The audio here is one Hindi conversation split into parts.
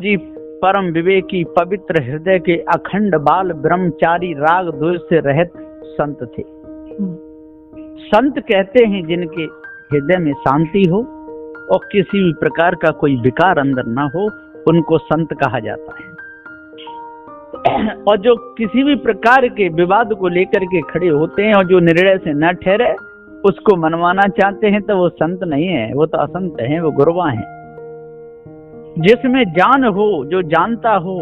जी परम विवेकी पवित्र हृदय के अखंड बाल ब्रह्मचारी राग द्वेष से रहित संत थे। संत कहते हैं जिनके हृदय में शांति हो और किसी भी प्रकार का कोई विकार अंदर ना हो, उनको संत कहा जाता है। और जो किसी भी प्रकार के विवाद को लेकर के खड़े होते हैं और जो निर्णय से न ठहरे, उसको मनवाना चाहते हैं, तो वो संत नहीं है, वो तो असंत हैं, वो गुरवा हैं। जिसमें जान हो, जो जानता हो,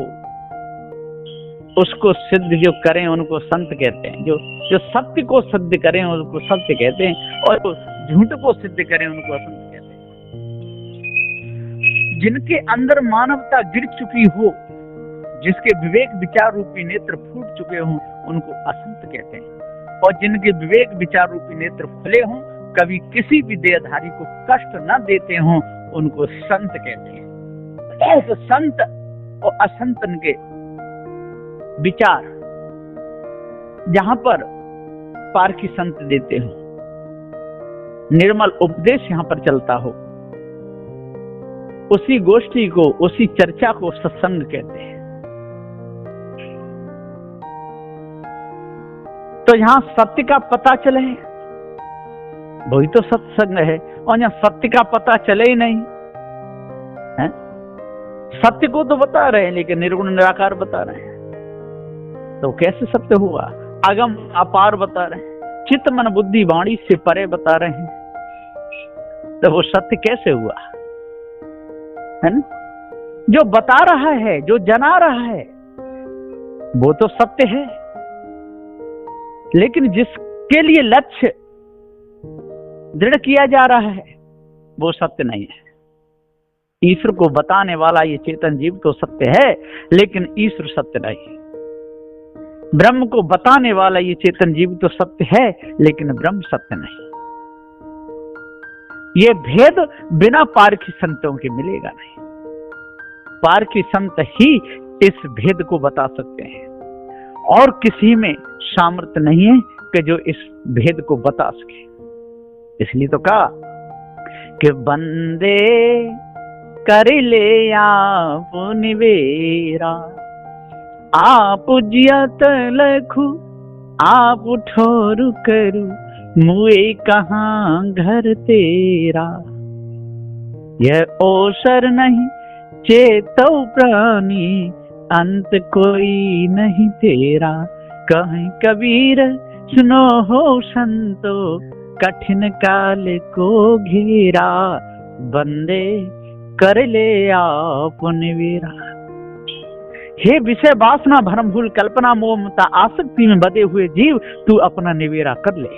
उसको सिद्ध जो करें उनको संत कहते हैं। जो सत्य को सिद्ध करें उनको सत्य कहते हैं, और जो झूठ को सिद्ध करें उनको असंत कहते हैं। जिनके अंदर मानवता गिर चुकी हो, जिसके विवेक विचार रूपी नेत्र फूट चुके हों, उनको असंत कहते हैं। और जिनके विवेक विचार रूपी नेत्र खुले हों, कभी किसी भी देहधारी को कष्ट न देते हों, उनको संत कहते हैं। तो संत और असंतन के विचार जहां पर पारखी संत देते हो, निर्मल उपदेश यहां पर चलता हो, उसी गोष्ठी को, उसी चर्चा को सत्संग कहते हैं। तो यहां सत्य का पता चले, वही तो सत्संग है। और यहां सत्य का पता चले ही नहीं है। सत्य को तो बता रहे हैं, लेकिन निर्गुण निराकार बता रहे हैं, तो कैसे सत्य हुआ? अगम अपार बता रहे हैं, चित्त मन बुद्धि वाणी से परे बता रहे हैं, तो वो सत्य कैसे हुआ? है ना? जो बता रहा है, जो जना रहा है, वो तो सत्य है। लेकिन जिसके लिए लक्ष्य दृढ़ किया जा रहा है, वो सत्य नहीं है। ईश्वर को बताने वाला ये चेतन जीव तो सत्य है, लेकिन ईश्वर सत्य नहीं। ब्रह्म को बताने वाला ये चेतन जीव तो सत्य है, लेकिन ब्रह्म सत्य नहीं। ये भेद बिना पारखी संतों के मिलेगा नहीं। पारखी संत ही इस भेद को बता सकते हैं, और किसी में सामर्थ्य नहीं है कि जो इस भेद को बता सके। इसलिए तो कहा कि बंदे कर ले आप निवेरा, आप जियत लखु आप ठोर करू, मुए कहाँ घर तेरा। यह ओसर नहीं चेतो प्राणी, अंत कोई नहीं तेरा। कहीं कबीर सुनो हो संतो, कठिन काल को घेरा। बंदे कर ले आप निवेरा। हे विषय वासना भरम भूल कल्पना मोह ममता आसक्ति में बधे हुए जीव, तू अपना निवेरा कर ले।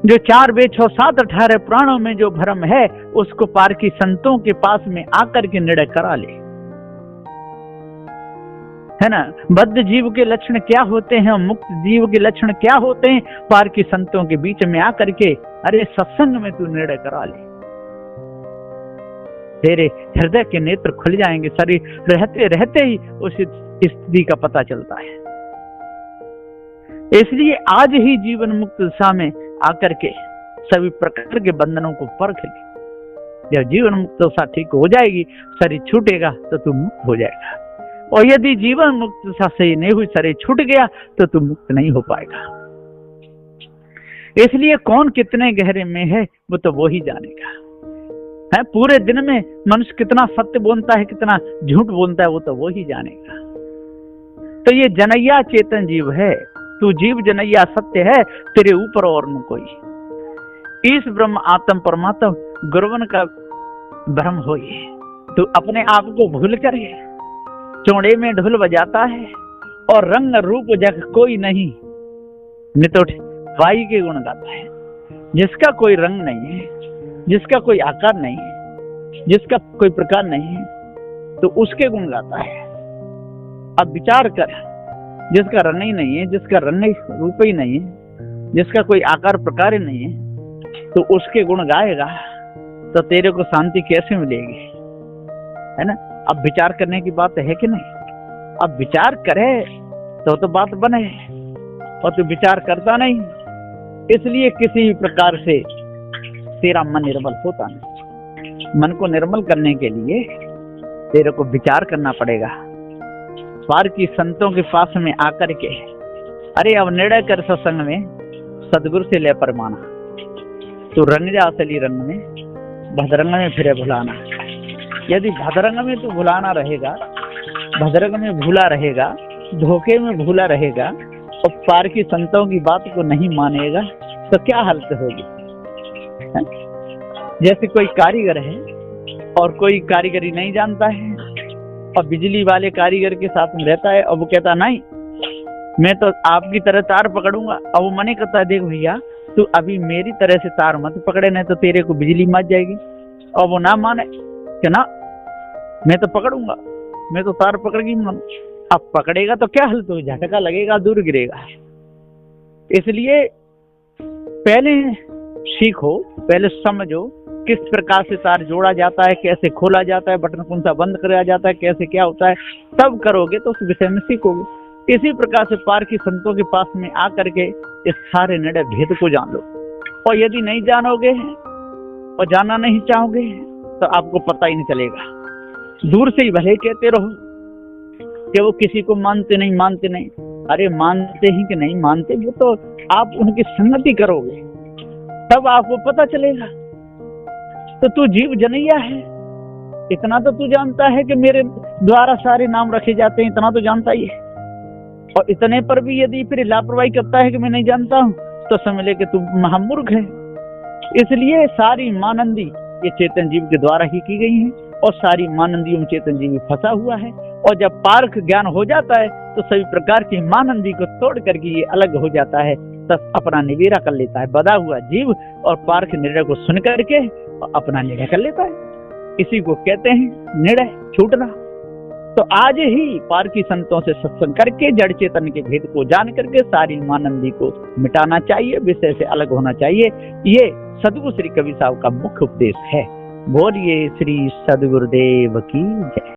जो 4 वेद 6 7 18 पुराणों में जो भ्रम है, उसको पारखी संतों के पास में आकर के निर्णय करा ले, है ना? बद्ध जीव के लक्षण क्या होते हैं, मुक्त जीव के लक्षण क्या होते हैं, पारखी संतों के बीच में आकर के अरे सत्संग में तू निर्णय करा ले। तेरे हृदय के नेत्र खुल जाएंगे। शरीर रहते रहते ही उस स्थिति का पता चलता है। इसलिए आज ही जीवन मुक्त दशा में आकर के सभी प्रकार के बंधनों को परख ले। जब जीवन मुक्त दशा ठीक हो जाएगी, शरीर छूटेगा तो तू मुक्त हो जाएगा। और यदि जीवन मुक्त दशा सही नहीं हुई, शरीर छूट गया, तो तू मुक्त नहीं हो पाएगा। इसलिए कौन कितने गहरे में है, वो तो वो ही जानेगा। है पूरे दिन में मनुष्य कितना सत्य बोलता है, कितना झूठ बोलता है, वो तो वो ही जानेगा। तो ये जनैया चेतन जीव है, तू जीव जनैया सत्य है, तेरे ऊपर और न कोई। इस ब्रह्म आत्म परमात्मा गुरुवन का भ्रम हो, तू अपने आप को भूल कर चौड़े में ढोल बजाता है, और रंग रूप जग कोई नहीं, नितोठ वाई के गुण गाता है। जिसका कोई रंग नहीं है, जिसका कोई आकार नहीं है, जिसका कोई प्रकार नहीं है, तो उसके गुण गाता है। अब विचार कर, जिसका रंग ही नहीं है, जिसका रंग रूप ही नहीं है, जिसका कोई आकार प्रकार ही नहीं है, तो उसके गुण गाएगा, तो तेरे को शांति कैसे मिलेगी? है ना? अब विचार करने की बात है कि नहीं? अब विचार करे तो बात बने, और तू विचार करता नहीं, इसलिए किसी भी प्रकार से तेरा मन निर्मल होता नहीं। मन को निर्मल करने के लिए तेरे को विचार करना पड़ेगा। पार की संतों के पास में आकर के अरे अब निर्णय कर सत्संग में, सदगुरु से ले परमाना। तू रंग जा असली रंग में, भदरंग में फिरे भुलाना। यदि भदरंग में तू भुलाना रहेगा, भदरंग में भूला रहेगा, धोखे में भूला रहेगा और पार की संतों की बात को नहीं मानेगा तो क्या हालत होगी? जैसे कोई कारीगर है और कोई कारीगरी नहीं जानता है और बिजली वाले कारीगर के साथ में रहता है और वो कहता नहीं मैं तो आपकी तरह तार पकड़ूंगा, और वो मने करता है देख भैया तू अभी मेरी तरह से तार मत पकड़े, नहीं तो तेरे को बिजली मच जाएगी। और वो ना माने कि ना मैं तो पकड़ूंगा, मैं तो तार पकड़ के मानू। अब पकड़ेगा तो क्या हल, तो झटका लगेगा, दूर गिरेगा। इसलिए पहले सीखो, पहले समझो किस प्रकार से तार जोड़ा जाता है, कैसे खोला जाता है, बटन कौन सा बंद कराया जाता है, कैसे क्या होता है, तब करोगे तो उस विषय में सीखोगे। इसी प्रकार से पार की संतों के पास में आकर के इस सारे निर्णय भेद को जान लो। और यदि नहीं जानोगे और जानना नहीं चाहोगे तो आपको पता ही नहीं चलेगा। दूर से ही भले कहते रहो कि वो किसी को मानते नहीं, अरे मानते ही कि नहीं मानते, वो तो आप उनकी संगति करोगे तब आपको पता चलेगा। तो तू जीव जनैया है, इतना तो तू जानता है कि मेरे द्वारा सारे नाम रखे जाते हैं, इतना तो जानता ही है। और इतने पर भी यदि फिर लापरवाही करता है कि मैं नहीं जानता हूं, तो समझ ले कि तू महामूर्ख है। इसलिए सारी मानंदी ये चेतन जीव के द्वारा ही की गई है और सारी मानंदियों में चेतन जीव फंसा हुआ है। और जब पारख ज्ञान हो जाता है तो सभी प्रकार की मानंदी को तोड़ करके ये अलग हो जाता है, तब अपना निवेरा कर लेता है बदा हुआ जीव और पारख निर्णय को सुन करके अपना निर्णय कर लेता है। इसी को कहते हैं निर्णय छूटना। तो आज ही पार की संतों से सत्संग करके जड़ चेतन के भेद को जान करके सारी मानंदी को मिटाना चाहिए, विषय से अलग होना चाहिए। ये सदगुरु श्री कबीर साहब का मुख्य उपदेश है। बोलिए श्री सदगुरुदेव की जय।